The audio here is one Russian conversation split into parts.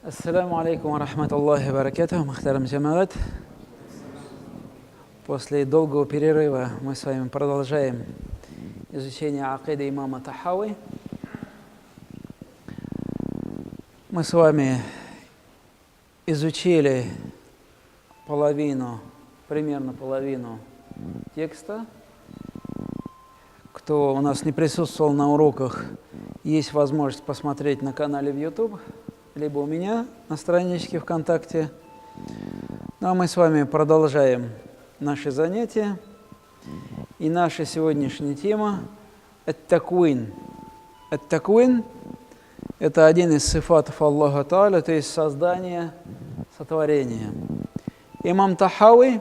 Ассаляму алейкум ва рахматуллахи ва баракатуху, мухтарам джамаат. После долгого перерыва мы с вами продолжаем изучение акиды имама Тахави. Мы с вами изучили примерно половину текста. Кто у нас не присутствовал на уроках, есть возможность посмотреть на канале в YouTube, либо у меня на страничке ВКонтакте. Ну а мы с вами продолжаем наши занятия. И наша сегодняшняя тема – ат-таквин. Ат-таквин – это один из сифатов Аллаха Тааля, то есть создание, сотворение. Имам Тахави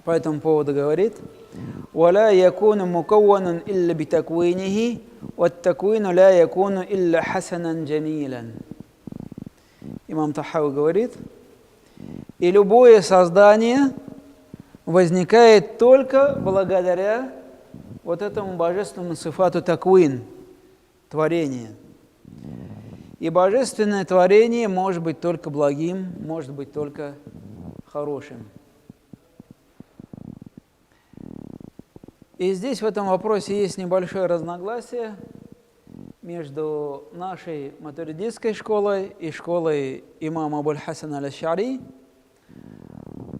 по этому поводу говорит: «Валя якуну мукавванун илля битаквинихи, ваттаквину ля якуну илля хасанан джамилан». Имам Тахави говорит: и любое создание возникает только благодаря вот этому божественному сифату таквин, творение. И божественное творение может быть только благим, может быть только хорошим. И здесь в этом вопросе есть небольшое разногласие между нашей матуридистской школой и школой имама Абуль-Хасан аль-Аш'ари.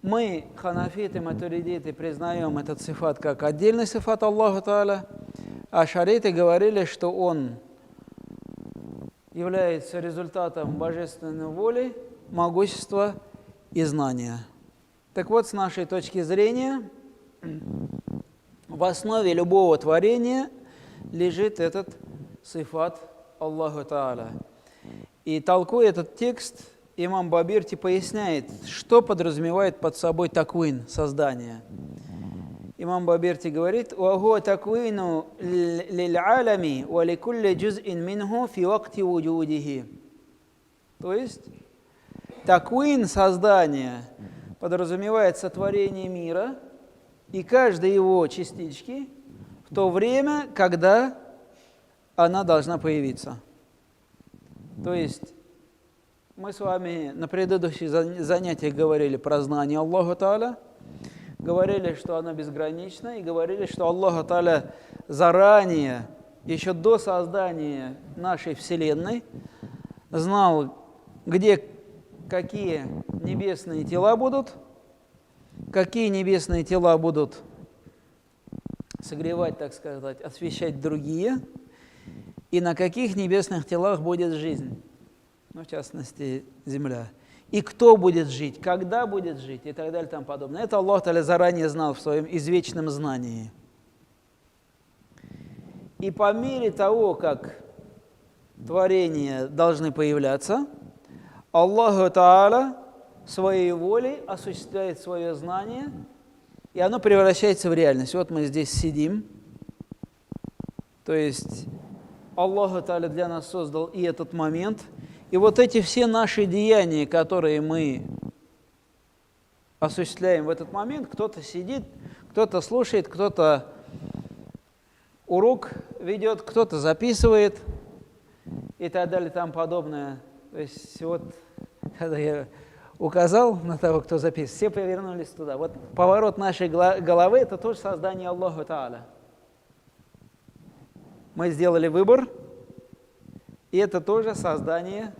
Мы, ханафиты, матуридиты, признаем этот сифат как отдельный сифат Аллаха Тааля, а аш'ариты говорили, что он является результатом божественной воли, могущества и знания. Так вот, с нашей точки зрения, в основе любого творения лежит этот сифат Аллаха Тааля. И толкуя этот текст, имам Бабирти поясняет, что подразумевает под собой таквин, создание. Имам Бабирти говорит: «Вахуа таквину лил'алями ва ликулли джуз'ин минху фи вакти вуджудихи». То есть, таквин, создание, подразумевает сотворение мира и каждой его частички в то время, когда она должна появиться. То есть, мы с вами на предыдущих занятиях говорили про знание Аллаха Тааля, говорили, что оно безгранично, и говорили, что Аллах Тааля заранее, еще до создания нашей Вселенной, знал, где какие небесные тела будут, какие небесные тела будут согревать, так сказать, освещать другие, и на каких небесных телах будет жизнь, ну, в частности, земля. И кто будет жить, когда будет жить, и так далее, и тому подобное. Это Аллах Тааля заранее знал в своем извечном знании. И по мере того, как творения должны появляться, Аллах Тааля своей волей осуществляет свое знание, и оно превращается в реальность. Вот мы здесь сидим, то есть Аллах Тааля для нас создал и этот момент, и вот эти все наши деяния, которые мы осуществляем в этот момент, кто-то сидит, кто-то слушает, кто-то урок ведет, кто-то записывает и так далее и тому подобное. То есть вот, когда я указал на того, кто записывает, все повернулись туда. Вот поворот нашей головы – это тоже создание Аллаха Тааля. Мы сделали выбор, и это тоже создание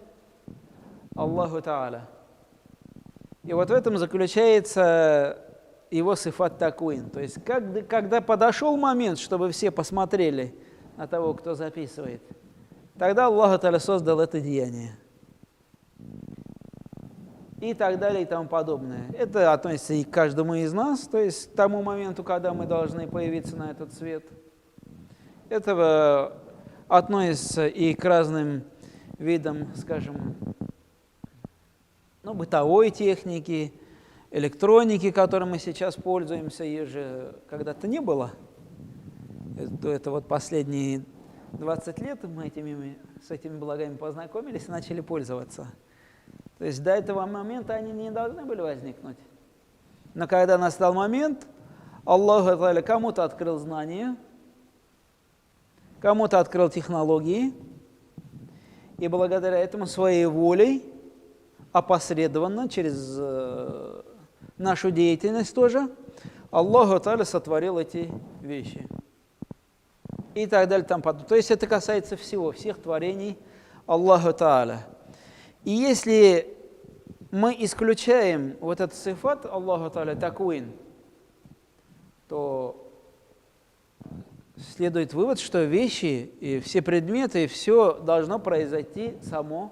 Аллаху Тааля. И вот в этом заключается его сифат таквин. То есть, когда подошел момент, чтобы все посмотрели на того, кто записывает, тогда Аллах Тааля создал это деяние. И так далее, и тому подобное. Это относится и к каждому из нас, то есть к тому моменту, когда мы должны появиться на этот свет. Это относится и к разным видам, скажем, бытовой техники, электроники, которой мы сейчас пользуемся, ее же когда-то не было. Это вот последние 20 лет мы с этими благами познакомились и начали пользоваться. То есть до этого момента они не должны были возникнуть. Но когда настал момент, Аллах Тааля кому-то открыл знания, кому-то открыл технологии, И благодаря этому своей волей, опосредованно, через нашу деятельность тоже, Аллаху Тааля сотворил эти вещи. И так далее, там потом. То есть это касается всего, всех творений Аллаху Тааля. И если мы исключаем вот этот сифат Аллаху Тааля такуин, то следует вывод, что вещи и все предметы, и все должно произойти само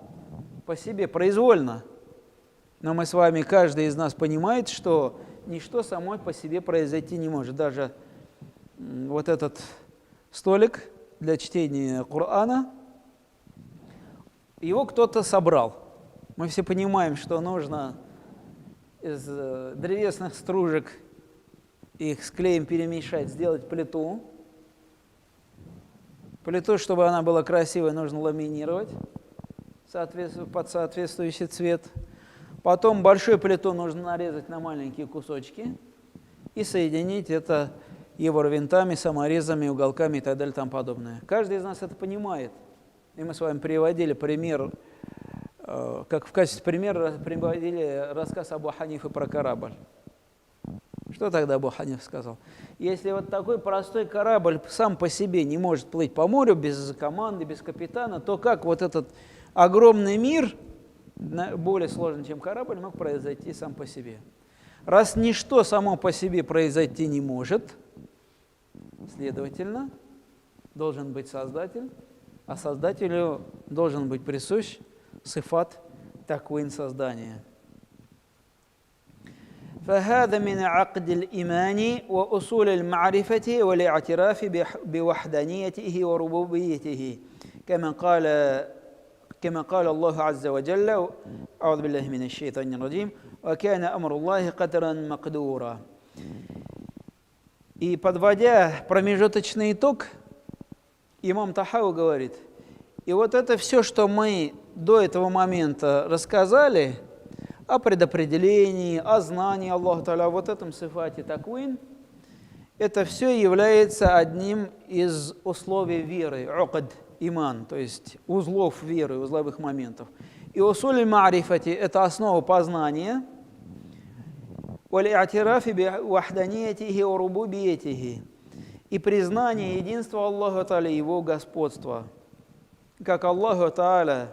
по себе, произвольно. Но мы с вами, каждый из нас понимает, что ничто само по себе произойти не может. Даже вот этот столик для чтения Корана, его кто-то собрал. Мы все понимаем, что нужно из древесных стружек их с клеем перемешать, сделать плиту. Плиту, чтобы она была красивой, нужно ламинировать под соответствующий цвет. Потом большую плиту нужно нарезать на маленькие кусочки и соединить это евровинтами, саморезами, уголками и так далее и тому подобное. Каждый из нас это понимает. И мы с вами приводили пример, как в качестве примера приводили рассказ Абу Ханифы про корабль. Что тогда Абу Ханиф сказал? Если вот такой простой корабль сам по себе не может плыть по морю без команды, без капитана, то как вот этот огромный мир, более сложный, чем корабль, мог произойти сам по себе? Раз ничто само по себе произойти не может, следовательно, должен быть Создатель, а Создателю должен быть присущ сифат такуин создания. فهذا من عقد الإيمان وأصول المعرفة والاعتراف بوحدانيته وربوبيته كما قال الله عز وجل أعوذ بالله من الشيطان الرجيم وكان أمر الله قدرا مقدورا. И подводя промежуточный итог, имам Тахауи говорит, и вот это все, что мы до этого момента рассказали, о предопределении, о знании Аллаха Та'аля, вот этом сифате такуин, это все является одним из условий веры, уqad, иман, то есть узлов веры, узловых моментов. И усуль ма'рифати – это основа познания, валь-и'тирафи би-вахданiyatihi ва рубубиятихи, и признание единства Аллаха Та'аля, Его господства. Как Аллаху Та'аля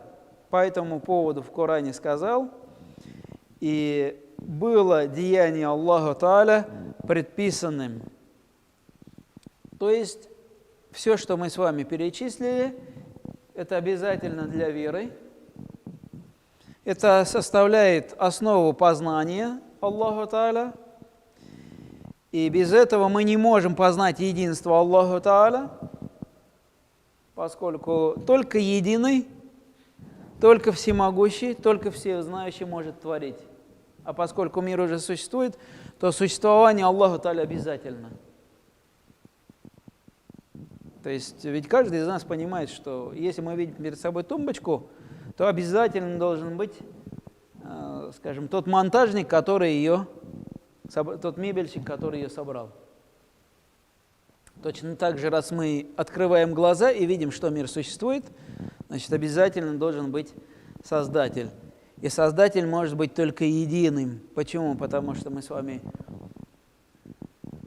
по этому поводу в Коране сказал, и было деяние Аллаха Та'аля предписанным. То есть все, что мы с вами перечислили, это обязательно для веры. Это составляет основу познания Аллаха Та'аля. И без этого мы не можем познать единство Аллаха Та'аля, поскольку только единый, только всемогущий, только всезнающий может творить. А поскольку мир уже существует, то существование Аллаха Та'аля обязательно. То есть ведь каждый из нас понимает, что если мы видим перед собой тумбочку, то обязательно должен быть, скажем, тот монтажник, который ее, тот мебельщик, который ее собрал. Точно так же, раз мы открываем глаза и видим, что мир существует, значит, обязательно должен быть Создатель. И Создатель может быть только единым. Почему? Потому что мы с вами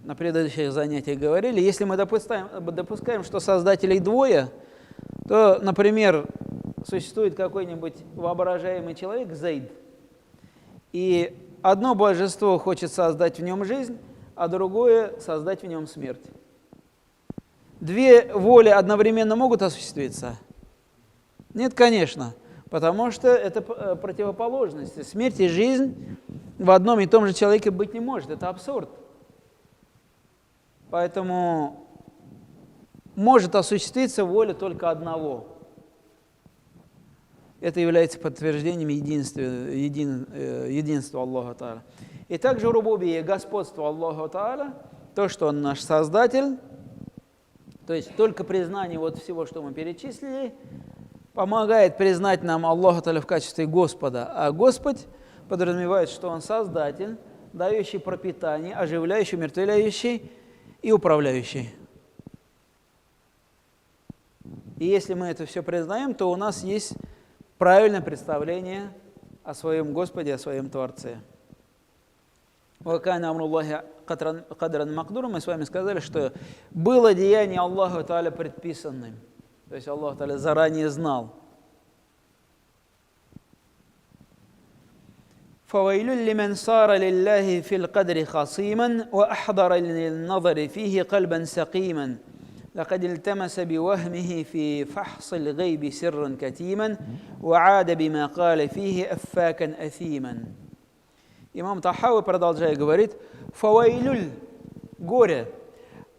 на предыдущих занятиях говорили, если мы допускаем, что Создателей двое, то, например, существует какой-нибудь воображаемый человек, Зейд, и одно божество хочет создать в нем жизнь, а другое создать в нем смерть. Две воли одновременно могут осуществиться? Нет, конечно. Потому что это противоположности. Смерть и жизнь в одном и том же человеке быть не может. Это абсурд. Поэтому может осуществиться воля только одного. Это является подтверждением единства Аллаха Та'аля. И также рубубия, господство Аллаха Та'аля, то, что Он наш Создатель, то есть только признание вот всего, что мы перечислили, помогает признать нам Аллаха Та'аля в качестве Господа. А Господь подразумевает, что Он Создатель, дающий пропитание, оживляющий, умертвляющий и управляющий. И если мы это все признаем, то у нас есть правильное представление о своем Господе, о своем Творце. «Вакана амруллахи кадран макдуром», мы с вами сказали, что было деяние Аллаху Тааля предписанным. То есть Аллах Тааля заранее знал. فويل لمن صار لله في القدر خصيما وأحضر للنظر فيه قلبا سقيما لقد التمس بوهمه في فحص الغيب سرا كتيما وعاد بما قال فيه أفاكا أثيما. Имам Тахауи, продолжая, говорит: «Фавайлюль» – горе.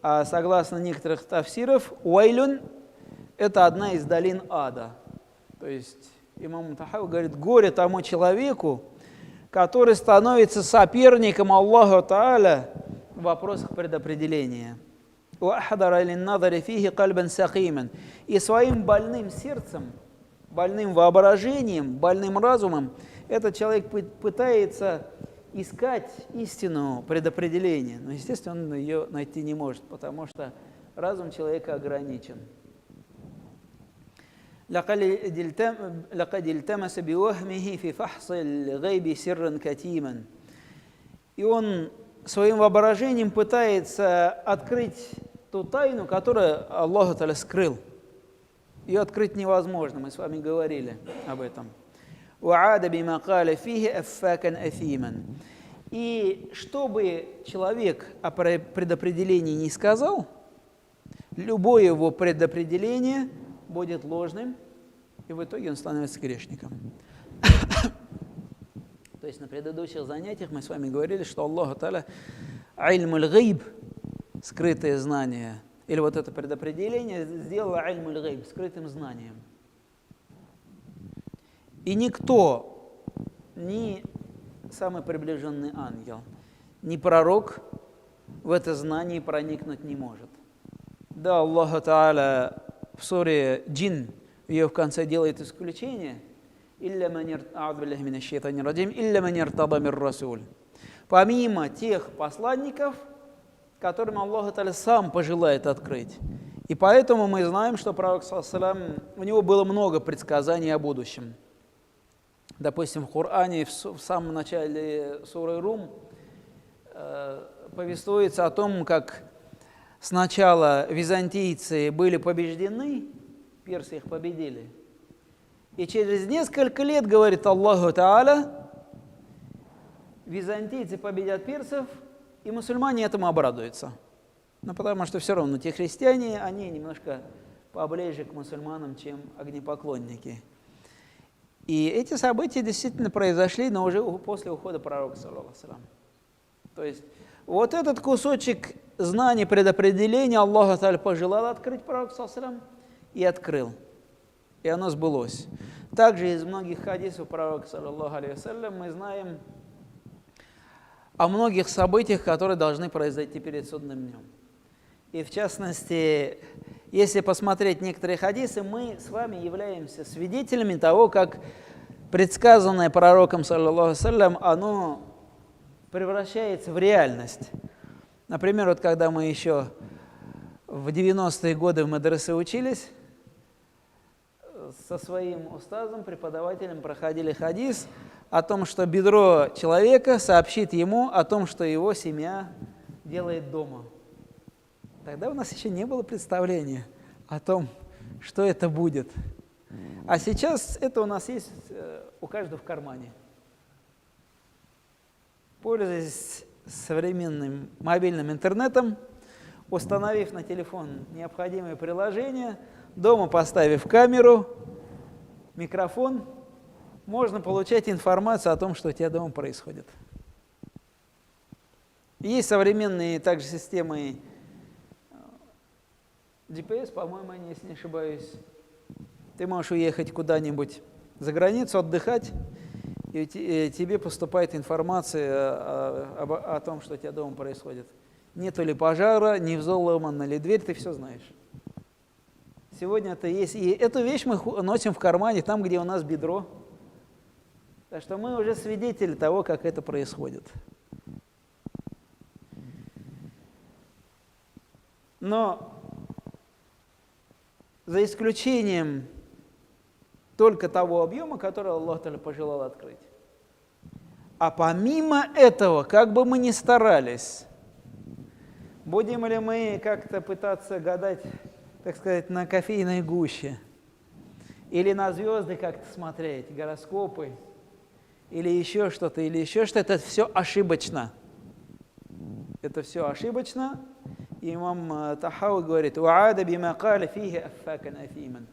А согласно некоторых тафсиров, «уайлюн» – это одна из долин ада. То есть имам Тахауи говорит: горе тому человеку, который становится соперником Аллаху Тааля в вопросах предопределения. И своим больным сердцем, больным воображением, больным разумом этот человек пытается искать истину предопределения. Но, естественно, он ее найти не может, потому что разум человека ограничен. لقد التمس بوهمه في فحص الغيب سرا كتيما. И он своим воображением пытается открыть ту тайну, которую Аллах Та'аля скрыл. Ее открыть невозможно, мы с вами говорили об этом. وعاد بما قال فيه أفاكا أثيما. И чтобы человек о предопределении не сказал, любое его предопределение будет ложным, и в итоге он становится грешником. То есть на предыдущих занятиях мы с вами говорили, что Аллаху Та'аля ильмуль гайб, скрытое знание, или вот это предопределение сделало ильмуль гайб, скрытым знанием. И никто, ни самый приближенный ангел, ни пророк в это знание проникнуть не может. Да, Аллаху Та'аля в суре Джин, ее в конце делает исключение. Помимо тех посланников, которым Аллах Та'аля сам пожелает открыть. И поэтому мы знаем, что пророк, у него было много предсказаний о будущем. Допустим, в Коране, в самом начале суры Рум, повествуется о том, как сначала византийцы были побеждены, персы их победили. И через несколько лет, говорит Аллаху Та'аля, византийцы победят персов, и мусульмане этому обрадуются. Ну, потому что все равно те христиане, они немножко поближе к мусульманам, чем огнепоклонники. И эти события действительно произошли, но уже после ухода пророка, саллаллаху алейхи ва саллям. То есть вот этот кусочек знаний предопределения Аллах Та'аля пожелал открыть пророку, саллаллаху алейхи ва саллям, и открыл. И оно сбылось. Также из многих хадисов пророка, саллаллаху алейхи ва саллям, мы знаем о многих событиях, которые должны произойти перед судным днем. И в частности, если посмотреть некоторые хадисы, мы с вами являемся свидетелями того, как предсказанное пророком, саллаллаху алейхи ва саллям, оно превращается в реальность. Например, вот когда мы еще в 90-е годы в мадресе учились, со своим устазом, преподавателем проходили хадис о том, что бедро человека сообщит ему о том, что его семья делает дома. Тогда у нас еще не было представления о том, что это будет. А сейчас это у нас есть у каждого в кармане. Пользуясь современным мобильным интернетом, установив на телефон необходимые приложения, дома поставив камеру, микрофон, можно получать информацию о том, что у тебя дома происходит. Есть современные также системы GPS, по-моему, они, если не ошибаюсь. Ты можешь уехать куда-нибудь за границу, отдыхать, и тебе поступает информация о том, что у тебя дома происходит. Нету ли пожара, не взломана ли дверь, ты все знаешь. Сегодня это есть. И эту вещь мы носим в кармане, там, где у нас бедро. Так что мы уже свидетели того, как это происходит. Но за исключением только того объема, который Аллах Та'аля пожелал открыть. А помимо этого, как бы мы ни старались, будем ли мы как-то пытаться гадать, так сказать, на кофейной гуще, или на звезды как-то смотреть, гороскопы, или еще что-то, это все ошибочно. Это все ошибочно. И имам Тахауи говорит: «У'ада бима каля фихи аффакан афиман».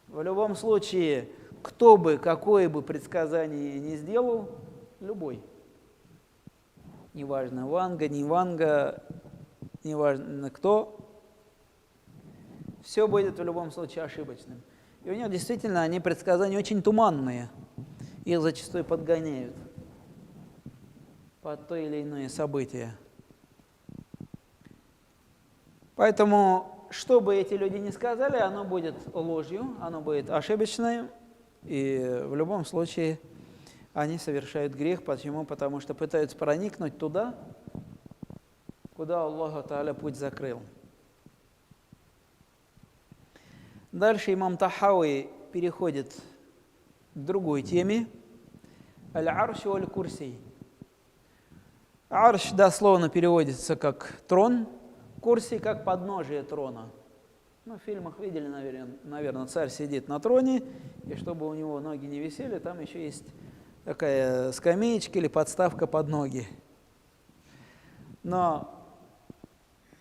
В любом случае, кто бы, какое бы предсказание ни сделал, любой, неважно, Ванга, не Ванга, неважно кто, все будет в любом случае ошибочным. И у него действительно они предсказания очень туманные, их зачастую подгоняют под то или иное событие. Поэтому, что бы эти люди ни сказали, оно будет ложью, оно будет ошибочным, и в любом случае они совершают грех. Почему? Потому что пытаются проникнуть туда, куда Аллах Та'аля путь закрыл. Дальше имам Тахауи переходит к другой теме. Аль-арш валь-курси. Арш дословно переводится как трон, курси как подножие трона. В фильмах видели, наверное, царь сидит на троне, и чтобы у него ноги не висели, там еще есть такая скамеечка или подставка под ноги. Но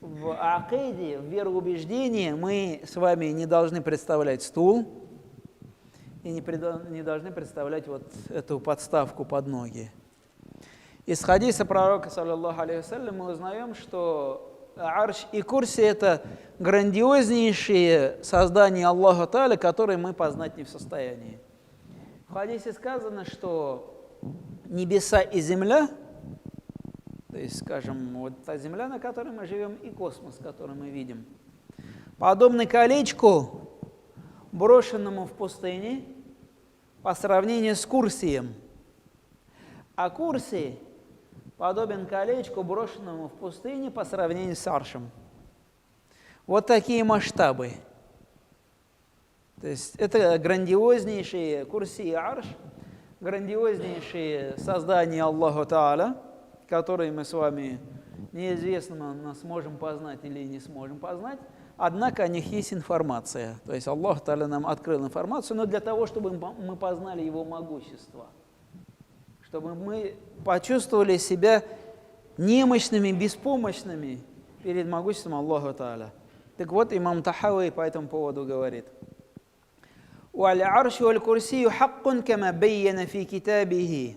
в акиде, в вероубеждении мы с вами не должны представлять стул и не должны представлять вот эту подставку под ноги. Из хадиса пророка, саллаллаху алейхи вассалям, мы узнаем, что арш и курси – это грандиознейшие создания Аллаха Та'аля, которые мы познать не в состоянии. В хадисе сказано, что небеса и земля, то есть, скажем, вот та земля, на которой мы живем, и космос, который мы видим, подобны колечку, брошенному в пустыне, по сравнению с курсием. А курсий подобен колечку, брошенному в пустыне, по сравнению с аршем. Вот такие масштабы. То есть это грандиознейшие курси и арш, грандиознейшие создания Аллаха Та'аля, которые мы с вами неизвестно, сможем познать или не сможем познать, однако о них есть информация. То есть Аллах Та'аля нам открыл информацию, но для того, чтобы мы познали Его могущество, чтобы мы почувствовали себя немощными, беспомощными перед могуществом Аллаха Та'аля. Так вот, имам Тахауи по этому поводу говорит: «Валь-арш валь-курсию хаккун кама байяна фи китабихи».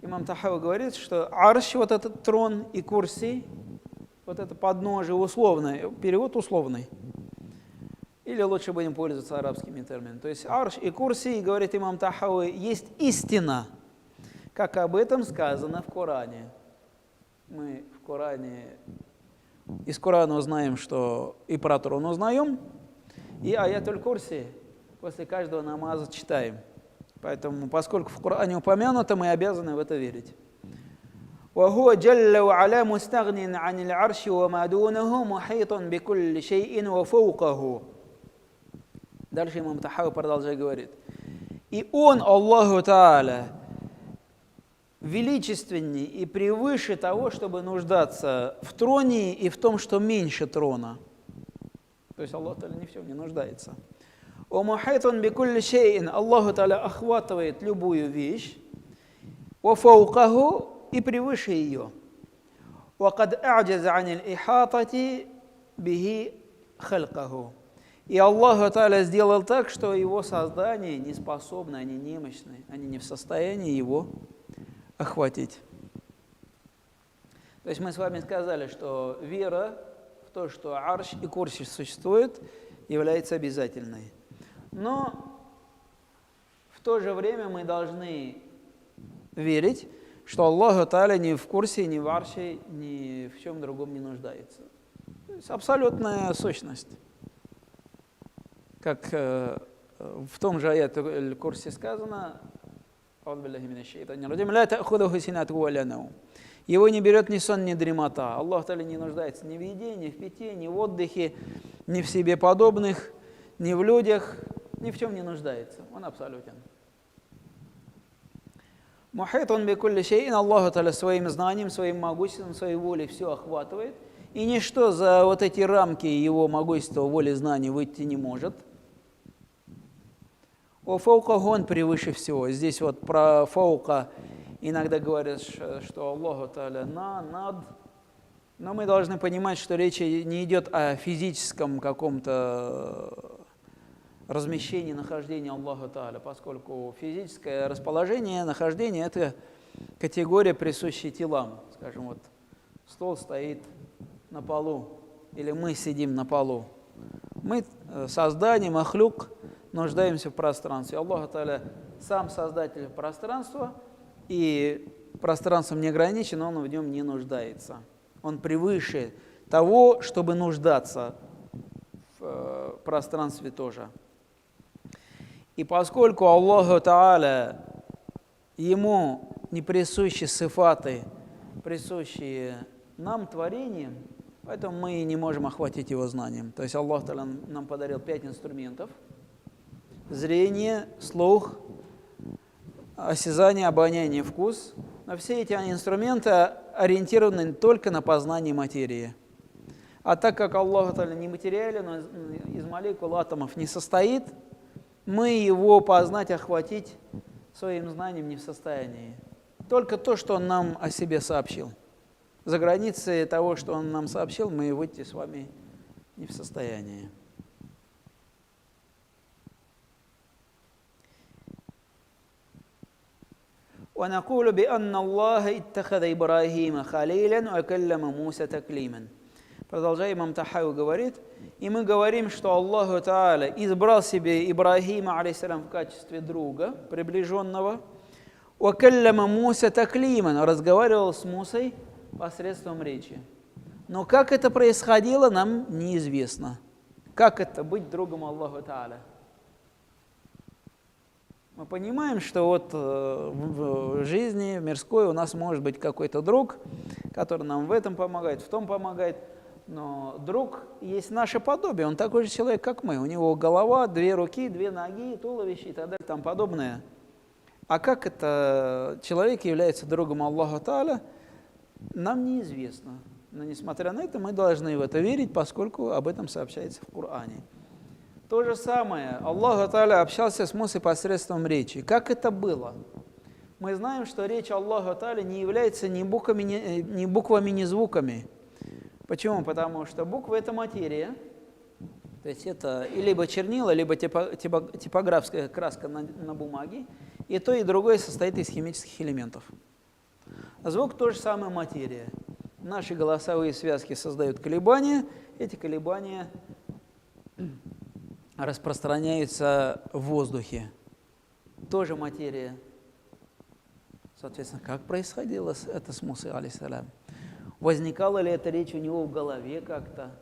Имам Тахауи говорит, что арш, вот этот трон, и курси, вот это подножие условное, перевод условный, или лучше будем пользоваться арабскими терминами. То есть арш и курси, говорит имам Тахауи, есть истина, как об этом сказано в Коране. Мы в Коране, из Корана узнаем, что и про трон узнаем, и аятуль курси после каждого намаза читаем. Поэтому, поскольку в Коране упомянуто, мы обязаны в это верить. وهو جل وعلا مستغن عن العرش وما دونه محيط بكل شيء وفوقه. Дальше имам Тахауи продолжает говорить: и он, Аллаху Та'аля, величественней и превыше того, чтобы нуждаться в троне и в том, что меньше трона. То есть Аллах Та'аля ни в чем не нуждается. ومحيط بكل شيء, Аллаху Та'аля охватывает любую вещь. وفوقه, и превыше ее. وقد أعجز عن الإحاطة به خلقه. И Аллах Та'аля сделал так, что его создание не способны, они немощны, они не в состоянии его охватить. То есть мы с вами сказали, что вера в то, что арш и курси существуют, является обязательной. Но в то же время мы должны верить, что Аллах Та'аля ни в курсе, ни в арше, ни в чем другом не нуждается. То есть абсолютная сущность. Как в том же аяте Аль-Курси сказано: его не берет ни сон, ни дремота. Аллах Та'аля не нуждается ни в еде, ни в питье, ни в отдыхе, ни в себе подобных, ни в людях, ни в чем не нуждается, он абсолютен. Мухитун би кулли шейин, Аллаху Та'аля своим знанием, своим могуществом, своей волей все охватывает, и ничто за вот эти рамки его могущества, воли, знаний выйти не может. О фаука он превыше всего. Здесь вот про фаука иногда говорят, что Аллаху Та'аля над. Но мы должны понимать, что речь не идет о физическом каком-то размещении, нахождении Аллаха Та'аля, поскольку физическое расположение, нахождение – это категория, присущая телам. Скажем, вот стол стоит на полу, или мы сидим на полу. Мы, создание, махлюк, нуждаемся в пространстве. Аллах Та'аля сам создатель пространства, и пространством не ограничен, он в нем не нуждается. Он превыше того, чтобы нуждаться в пространстве тоже. И поскольку Аллаху Та'аля, ему не присущи сифаты, присущие нам, творениям, поэтому мы не можем охватить его знанием. То есть Аллах Та'аля нам подарил 5 инструментов: зрение, слух, осязание, обоняние, вкус. Но все эти инструменты ориентированы только на познание материи. А так как Аллах Та'аля не материален, он из молекул, атомов не состоит, мы его познать, охватить своим знанием не в состоянии. Только то, что он нам о себе сообщил. За границей того, что он нам сообщил, мы выйти с вами не в состоянии. ونقول بأن الله اتخذ إبراهيم خليلا وكلم موسى تكليما. Продолжая, имам Тахави говорит, и мы говорим, что Аллаху Та'аля избрал себе Ибрахима, алейхиссалям, в качестве друга, приближенного, وكلم موسى تكليما, разговаривал с Мусой посредством речи. Но как это происходило, нам неизвестно. Как это быть другом Аллаху Та'аля? Мы понимаем, что вот в жизни мирской у нас может быть какой-то друг, который нам в этом помогает, в том помогает, но друг есть наше подобие, он такой же человек, как мы. У него голова, 2 руки, 2 ноги, туловище и так далее, там подобное. А как это человек является другом Аллаха Та'аля, нам неизвестно. Но несмотря на это, мы должны в это верить, поскольку об этом сообщается в Коране. То же самое, Аллах Та'аля общался с Мусой посредством речи. Как это было? Мы знаем, что речь Аллаха Та'аля не является ни буквами, ни звуками. Почему? Потому что буквы – это материя, то есть это либо чернила, либо типографская краска на бумаге, и то, и другое состоит из химических элементов. А звук – то же самое материя. Наши голосовые связки создают колебания, эти колебания распространяются в воздухе. Тоже материя. Соответственно, как происходило это с Мусой, алейхиссалям? Возникала ли эта речь у него в голове как-то?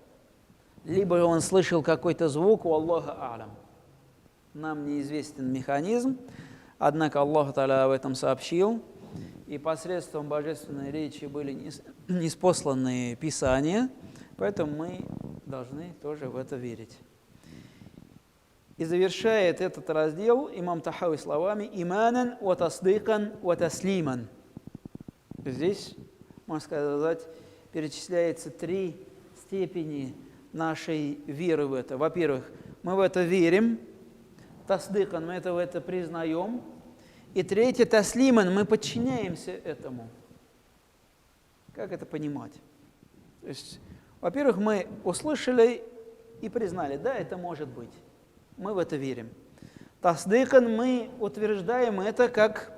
Либо он слышал какой-то звук, у Аллаха алям. Нам неизвестен механизм, однако Аллах Та'аля об этом сообщил, и посредством божественной речи были ниспосланы писания, поэтому мы должны тоже в это верить. И завершает этот раздел имам Тахави словами «Иманан ва тасдикан ва таслиман». Здесь, можно сказать, перечисляется 3 степени нашей веры в это. Во-первых, мы в это верим, тасдикан, мы в это признаем. И 3, таслиман, мы подчиняемся этому. Как это понимать? То есть, во-первых, мы услышали и признали, да, это может быть. Мы в это верим. Тасдикан, мы утверждаем это как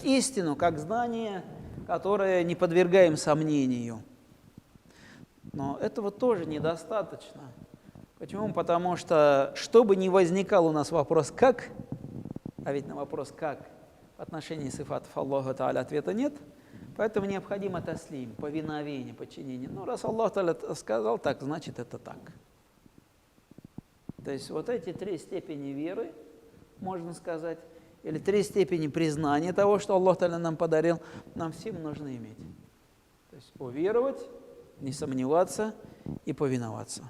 истину, как знание, которое не подвергаем сомнению. Но этого тоже недостаточно. Почему? Потому что, чтобы не возникал у нас вопрос «как?», а ведь на вопрос «как?» в отношении сифатов Аллаха Та'аля ответа нет, поэтому необходимо таслим, повиновение, подчинение. Ну, раз Аллах Та'аля сказал так, значит это так. То есть вот эти 3 степени веры, можно сказать, или 3 степени признания того, что Аллах Та'аля нам подарил, нам всем нужно иметь. То есть уверовать, не сомневаться и повиноваться.